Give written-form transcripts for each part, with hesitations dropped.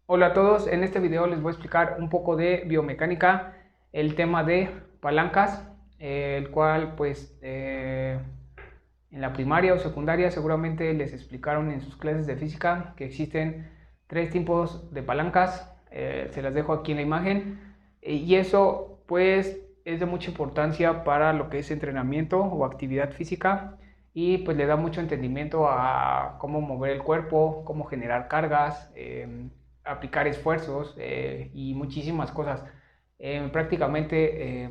Hola a todos, en este video les voy a explicar un poco de biomecánica, el tema de palancas, el cual en la primaria o secundaria seguramente les explicaron en sus clases de física que existen tres tipos de palancas. Se las dejo aquí en la imagen, y eso pues es de mucha importancia para lo que es entrenamiento o actividad física, y pues le da mucho entendimiento a cómo mover el cuerpo, cómo generar cargas, aplicar esfuerzos y muchísimas cosas. Prácticamente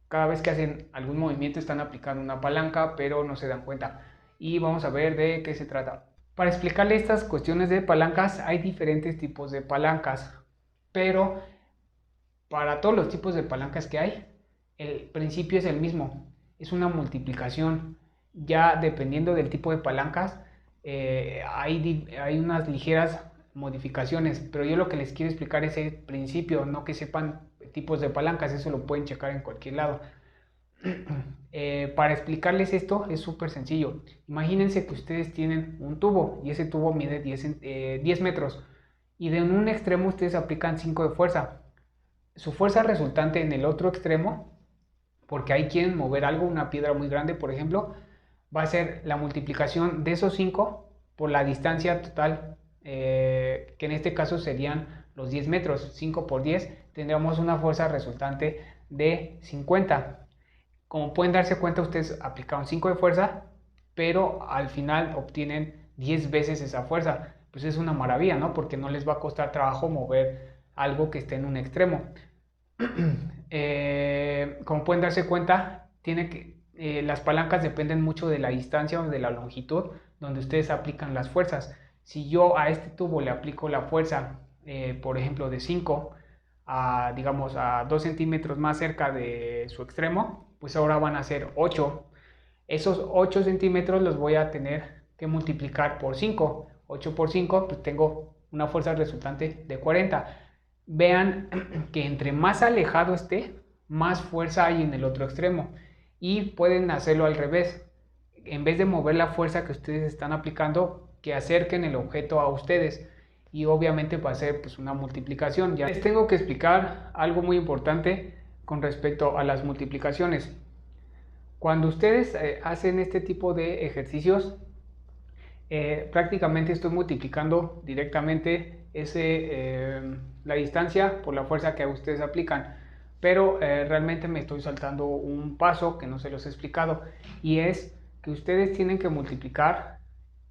cada vez que hacen algún movimiento están aplicando una palanca, pero no se dan cuenta. Y vamos a ver de qué se trata. Para explicarle estas cuestiones de palancas, hay diferentes tipos de palancas, pero para todos los tipos de palancas que hay, el principio es el mismo, es una multiplicación. Ya dependiendo del tipo de palancas, hay unas ligeras modificaciones, pero yo lo que les quiero explicar es el principio, no que sepan tipos de palancas, eso lo pueden checar en cualquier lado. Para explicarles esto es súper sencillo. Imagínense que ustedes tienen un tubo y ese tubo mide 10 metros, y de un extremo ustedes aplican 5 de fuerza. Su fuerza resultante en el otro extremo, porque ahí quieren mover algo, una piedra muy grande por ejemplo, va a ser la multiplicación de esos 5 por la distancia total, que en este caso serían los 10 metros. 5 por 10 tendríamos una fuerza resultante de 50. Como pueden darse cuenta, ustedes aplicaron 5 de fuerza, pero al final obtienen 10 veces esa fuerza. Pues es una maravilla, ¿no? Porque no les va a costar trabajo mover algo que esté en un extremo. Como pueden darse cuenta, las palancas dependen mucho de la distancia o de la longitud donde ustedes aplican las fuerzas. Si yo a este tubo le aplico la fuerza, por ejemplo, de 5 a, digamos, a 2 centímetros más cerca de su extremo, pues ahora van a ser 8. Esos 8 centímetros los voy a tener que multiplicar por 5. 8 por 5, pues tengo una fuerza resultante de 40. Vean que entre más alejado esté, más fuerza hay en el otro extremo. Y pueden hacerlo al revés. En vez de mover la fuerza que ustedes están aplicando, que acerquen el objeto a ustedes. Y obviamente va a ser pues una multiplicación. Ya les tengo que explicar algo muy importante con respecto a las multiplicaciones. Cuando ustedes hacen este tipo de ejercicios, prácticamente estoy multiplicando directamente la distancia por la fuerza que ustedes aplican, pero realmente me estoy saltando un paso que no se los he explicado, y es que ustedes tienen que multiplicar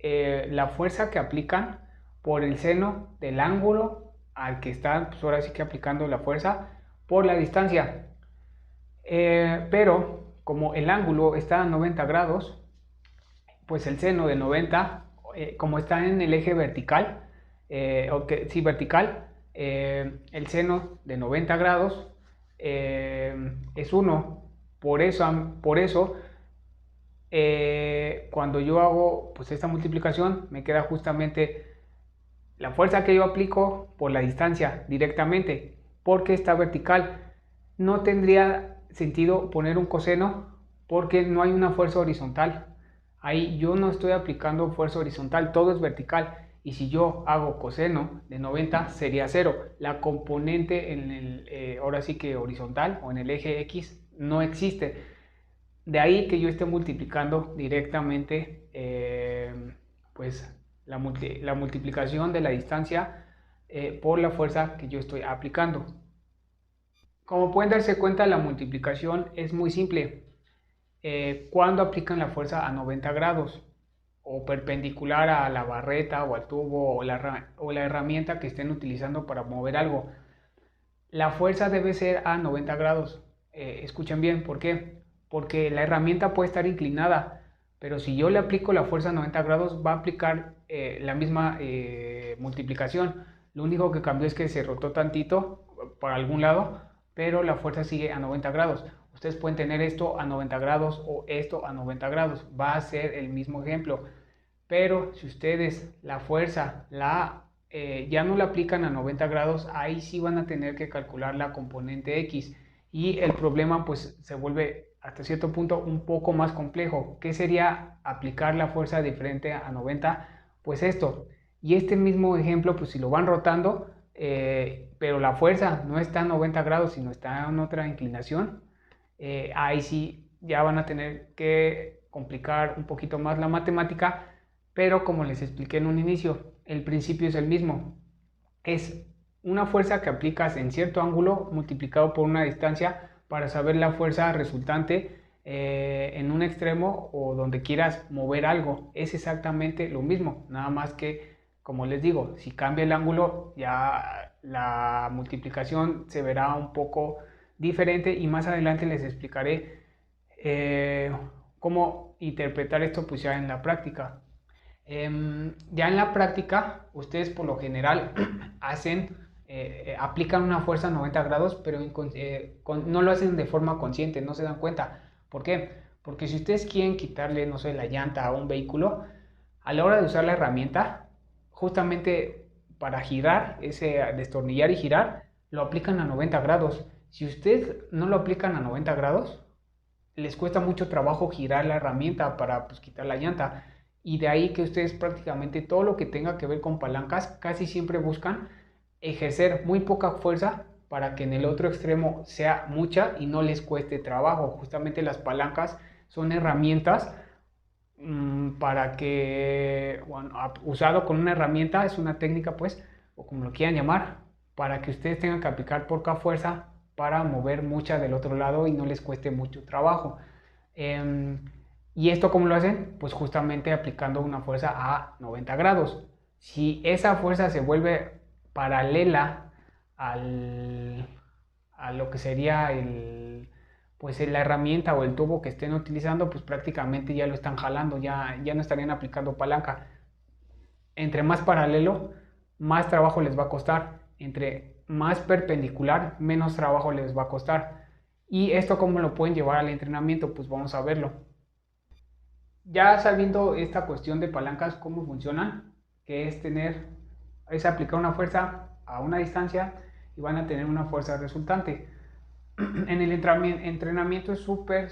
la fuerza que aplican por el seno del ángulo al que están, pues ahora sí que aplicando la fuerza, por la distancia. Pero como el ángulo está a 90 grados, pues el seno de 90, como está en el eje vertical, sí, vertical, el seno de 90 grados es 1. Por eso cuando yo hago pues esta multiplicación, me queda justamente la fuerza que yo aplico por la distancia directamente, porque está vertical. No tendría sentido poner un coseno porque no hay una fuerza horizontal. Ahí yo no estoy aplicando fuerza horizontal, todo es vertical. Y si yo hago coseno de 90 sería 0. La componente ahora sí que horizontal o en el eje X no existe. De ahí que yo esté multiplicando directamente pues la multiplicación de la distancia por la fuerza que yo estoy aplicando. Como pueden darse cuenta, la multiplicación es muy simple. Cuando aplican la fuerza a 90 grados o perpendicular a la barreta o al tubo o la herramienta que estén utilizando para mover algo, la fuerza debe ser a 90 grados. Escuchen bien, ¿por qué? Porque la herramienta puede estar inclinada, pero si yo le aplico la fuerza a 90 grados, va a aplicar la misma multiplicación. Lo único que cambió es que se rotó tantito por algún lado, pero la fuerza sigue a 90 grados. Ustedes pueden tener esto a 90 grados o esto a 90 grados. Va a ser el mismo ejemplo. Pero si ustedes la fuerza ya no la aplican a 90 grados, ahí sí van a tener que calcular la componente X. Y el problema pues se vuelve hasta cierto punto un poco más complejo. ¿Qué sería aplicar la fuerza diferente a 90? Pues esto, Y este mismo ejemplo, pues si lo van rotando, pero la fuerza no está en 90 grados, sino está en otra inclinación, ahí sí ya van a tener que complicar un poquito más la matemática, pero como les expliqué en un inicio, el principio es el mismo. Es una fuerza que aplicas en cierto ángulo multiplicado por una distancia para saber la fuerza resultante en un extremo o donde quieras mover algo. Es exactamente lo mismo, nada más que, como les digo, si cambia el ángulo, ya la multiplicación se verá un poco diferente y más adelante les explicaré cómo interpretar esto pues ya en la práctica. Ya en la práctica, ustedes por lo general aplican una fuerza a 90 grados, pero no lo hacen de forma consciente, no se dan cuenta. ¿Por qué? Porque si ustedes quieren quitarle, no sé, la llanta a un vehículo, a la hora de usar la herramienta, justamente para girar, destornillar y girar, lo aplican a 90 grados. Si ustedes no lo aplican a 90 grados, les cuesta mucho trabajo girar la herramienta para pues, quitar la llanta. Y de ahí que ustedes prácticamente todo lo que tenga que ver con palancas casi siempre buscan ejercer muy poca fuerza para que en el otro extremo sea mucha y no les cueste trabajo. Justamente las palancas son herramientas para que, bueno, usado con una herramienta, es una técnica pues, o como lo quieran llamar, para que ustedes tengan que aplicar poca fuerza para mover mucha del otro lado y no les cueste mucho trabajo. ¿Y esto cómo lo hacen? Pues justamente aplicando una fuerza a 90 grados. Si esa fuerza se vuelve paralela a lo que sería pues la herramienta o el tubo que estén utilizando, pues prácticamente ya lo están jalando, ya no estarían aplicando palanca. Entre más paralelo, más trabajo les va a costar. Entre más perpendicular, menos trabajo les va a costar. ¿Y esto cómo lo pueden llevar al entrenamiento? Pues vamos a verlo. Ya sabiendo esta cuestión de palancas, cómo funcionan, que es aplicar una fuerza a una distancia y van a tener una fuerza resultante. En el entrenamiento es súper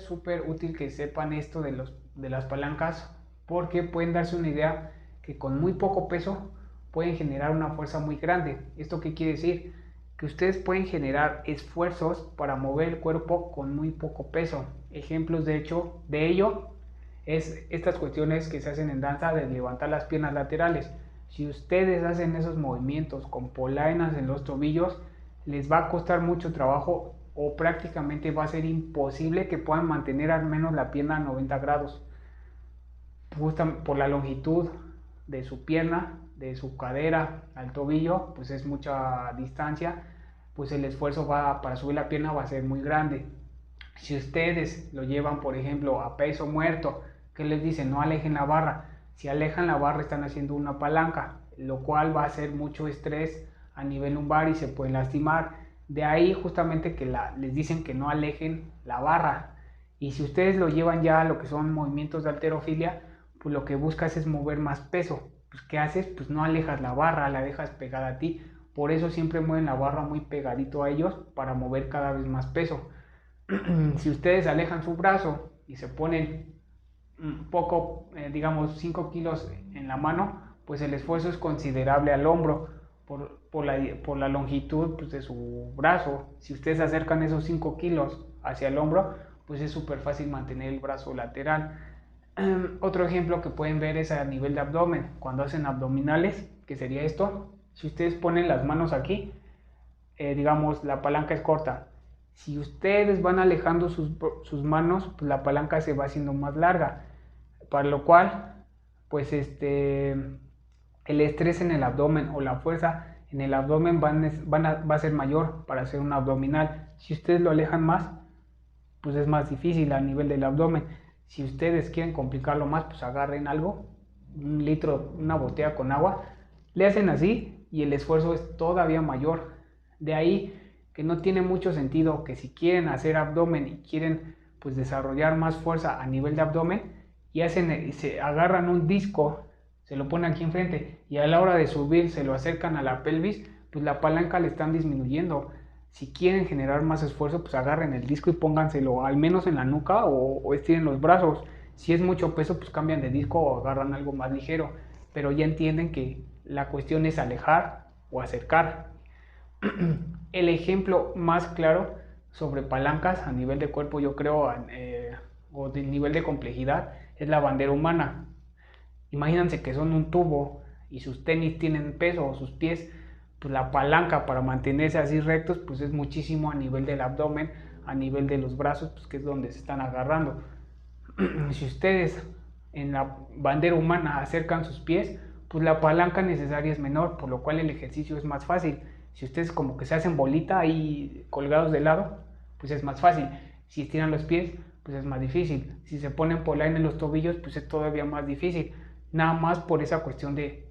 útil que sepan esto de las palancas porque pueden darse una idea que con muy poco peso pueden generar una fuerza muy grande. ¿Esto qué quiere decir? Que ustedes pueden generar esfuerzos para mover el cuerpo con muy poco peso. Ejemplos de ello es estas cuestiones que se hacen en danza de levantar las piernas laterales. Si ustedes hacen esos movimientos con polainas en los tobillos, les va a costar mucho trabajo o prácticamente va a ser imposible que puedan mantener al menos la pierna a 90 grados. Por la longitud de su pierna, de su cadera al tobillo, pues es mucha distancia, pues el esfuerzo para subir la pierna va a ser muy grande. Si ustedes lo llevan, por ejemplo, a peso muerto, ¿qué les dicen? No alejen la barra. Si alejan la barra están haciendo una palanca, lo cual va a hacer mucho estrés a nivel lumbar y se pueden lastimar. De ahí justamente que les dicen que no alejen la barra. Y si ustedes lo llevan ya a lo que son movimientos de halterofilia, pues lo que buscas es mover más peso. Pues ¿qué haces? Pues no alejas la barra, la dejas pegada a ti. Por eso siempre mueven la barra muy pegadito a ellos para mover cada vez más peso. Si ustedes alejan su brazo y se ponen un poco, digamos 5 kilos en la mano, pues el esfuerzo es considerable al hombro por la longitud pues, de su brazo. Si ustedes acercan esos 5 kilos hacia el hombro, pues es súper fácil mantener el brazo lateral. Otro ejemplo que pueden ver es a nivel de abdomen, cuando hacen abdominales, que sería esto. Si ustedes ponen las manos aquí, digamos la palanca es corta. Si ustedes van alejando sus manos, pues la palanca se va haciendo más larga, para lo cual pues el estrés en el abdomen o la fuerza en el abdomen va a ser mayor para hacer un abdominal. Si ustedes lo alejan más, pues es más difícil a nivel del abdomen. Si ustedes quieren complicarlo más, pues agarren algo, un litro, una botella con agua, le hacen así y el esfuerzo es todavía mayor. De ahí que no tiene mucho sentido que si quieren hacer abdomen y quieren pues desarrollar más fuerza a nivel de abdomen y se agarran un disco, se lo ponen aquí enfrente y a la hora de subir se lo acercan a la pelvis, pues la palanca le están disminuyendo. Si quieren generar más esfuerzo, pues agarren el disco y pónganselo al menos en la nuca o estiren los brazos. Si es mucho peso, pues cambian de disco o agarran algo más ligero. Pero ya entienden que la cuestión es alejar o acercar. El ejemplo más claro sobre palancas a nivel de cuerpo, yo creo, o de nivel de complejidad, es la bandera humana. Imagínense que son un tubo y sus tenis tienen peso o sus pies, pues la palanca para mantenerse así rectos pues es muchísimo a nivel del abdomen, a nivel de los brazos, pues que es donde se están agarrando. Si ustedes en la bandera humana acercan sus pies, pues la palanca necesaria es menor, por lo cual el ejercicio es más fácil. Si ustedes como que se hacen bolita ahí colgados de lado, pues es más fácil. Si estiran los pies, pues es más difícil. Si se ponen polaina en los tobillos, pues es todavía más difícil. Nada más por esa cuestión de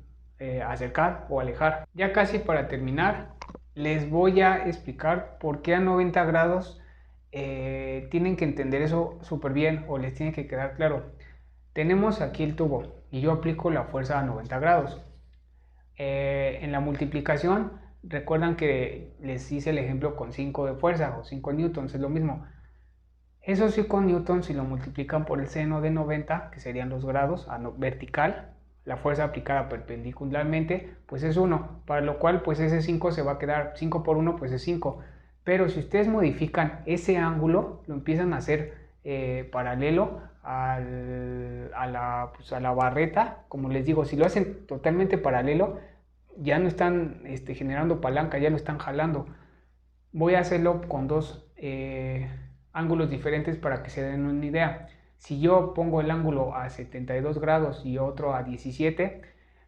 acercar o alejar. Ya casi para terminar, les voy a explicar por qué a 90 grados tienen que entender eso súper bien o les tiene que quedar claro. Tenemos aquí el tubo y yo aplico la fuerza a 90 grados. En la multiplicación, recuerdan que les hice el ejemplo con 5 de fuerza o 5 newtons, es lo mismo. Esos 5 newtons, si lo multiplican por el seno de 90, que serían los grados vertical, la fuerza aplicada perpendicularmente, pues es 1, para lo cual pues ese 5 se va a quedar, 5 por 1 pues es 5. Pero si ustedes modifican ese ángulo, lo empiezan a hacer paralelo a la barreta, como les digo, si lo hacen totalmente paralelo, ya no están generando palanca, ya lo están jalando. Voy a hacerlo con dos ángulos diferentes para que se den una idea. Si yo pongo el ángulo a 72 grados y otro a 17,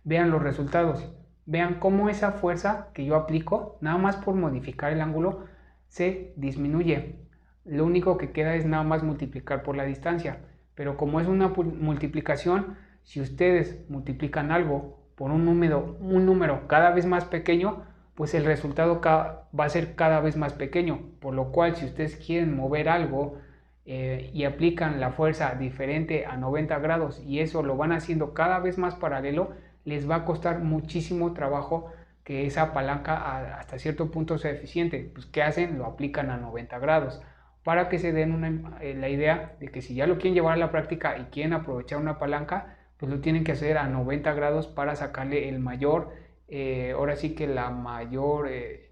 vean los resultados. Vean cómo esa fuerza que yo aplico, nada más por modificar el ángulo, se disminuye. Lo único que queda es nada más multiplicar por la distancia. Pero como es una multiplicación, si ustedes multiplican algo por un número cada vez más pequeño, pues el resultado va a ser cada vez más pequeño. Por lo cual, si ustedes quieren mover algo y aplican la fuerza diferente a 90 grados y eso lo van haciendo cada vez más paralelo, les va a costar muchísimo trabajo que esa palanca hasta cierto punto sea eficiente. Pues ¿qué hacen? Lo aplican a 90 grados para que se den la idea de que si ya lo quieren llevar a la práctica y quieren aprovechar una palanca, pues lo tienen que hacer a 90 grados para sacarle el mayor, ahora sí que el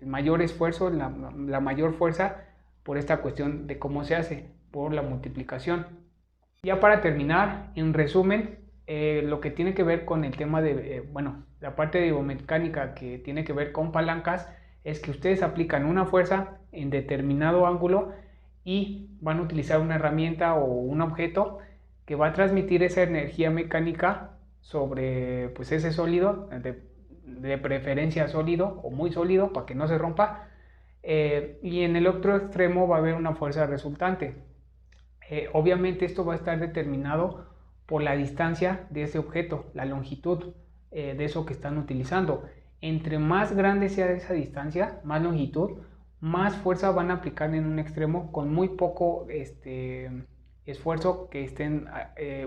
mayor esfuerzo, la mayor fuerza por esta cuestión de cómo se hace, por la multiplicación. Ya para terminar, en resumen, lo que tiene que ver con el tema de, la parte de biomecánica que tiene que ver con palancas, es que ustedes aplican una fuerza en determinado ángulo y van a utilizar una herramienta o un objeto que va a transmitir esa energía mecánica sobre pues ese sólido, de preferencia sólido o muy sólido para que no se rompa, y en el otro extremo va a haber una fuerza resultante. Obviamente esto va a estar determinado por la distancia de ese objeto, la longitud de eso que están utilizando. Entre más grande sea esa distancia, más longitud, más fuerza van a aplicar en un extremo con muy poco esfuerzo que estén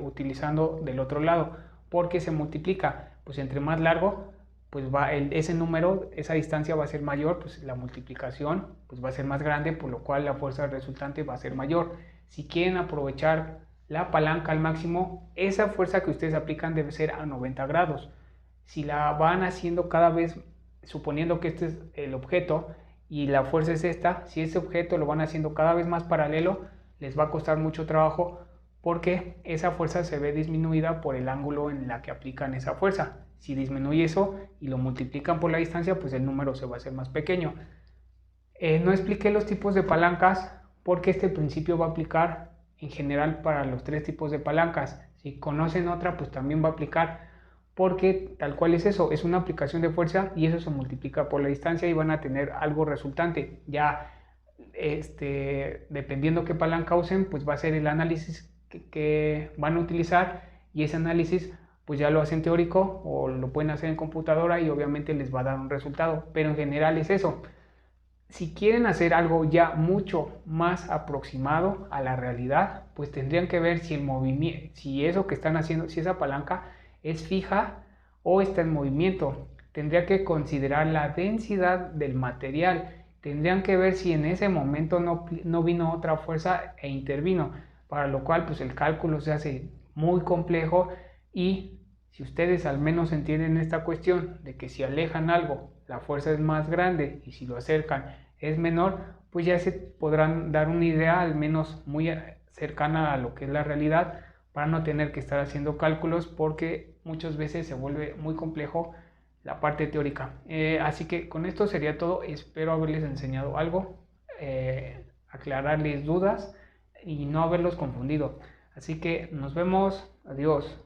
utilizando del otro lado, porque se multiplica. Pues entre más largo, pues ese número, esa distancia va a ser mayor, pues la multiplicación pues va a ser más grande, por lo cual la fuerza resultante va a ser mayor. Si quieren aprovechar la palanca al máximo, esa fuerza que ustedes aplican debe ser a 90 grados. Si la van haciendo cada vez, suponiendo que este es el objeto y la fuerza es esta, si ese objeto lo van haciendo cada vez más paralelo, les va a costar mucho trabajo porque esa fuerza se ve disminuida por el ángulo en la que aplican esa fuerza. Si disminuye eso y lo multiplican por la distancia, pues el número se va a hacer más pequeño. No expliqué los tipos de palancas porque este principio va a aplicar en general para los tres tipos de palancas. Si conocen otra, pues también va a aplicar, porque tal cual es eso, es una aplicación de fuerza y eso se multiplica por la distancia y van a tener algo resultante. Ya dependiendo qué palanca usen, pues va a ser el análisis que van a utilizar, y ese análisis pues ya lo hacen teórico o lo pueden hacer en computadora y obviamente les va a dar un resultado, pero en general es eso. Si quieren hacer algo ya mucho más aproximado a la realidad, pues tendrían que ver si el movimiento, si eso que están haciendo, si esa palanca es fija o está en movimiento. Tendría que considerar la densidad del material. Tendrían que ver si en ese momento no vino otra fuerza e intervino, para lo cual pues el cálculo se hace muy complejo y Si ustedes al menos entienden esta cuestión de que si alejan algo, la fuerza es más grande y si lo acercan es menor, pues ya se podrán dar una idea al menos muy cercana a lo que es la realidad para no tener que estar haciendo cálculos porque muchas veces se vuelve muy complejo la parte teórica. Así que con esto sería todo. Espero haberles enseñado algo, aclararles dudas y no haberlos confundido. Así que nos vemos. Adiós.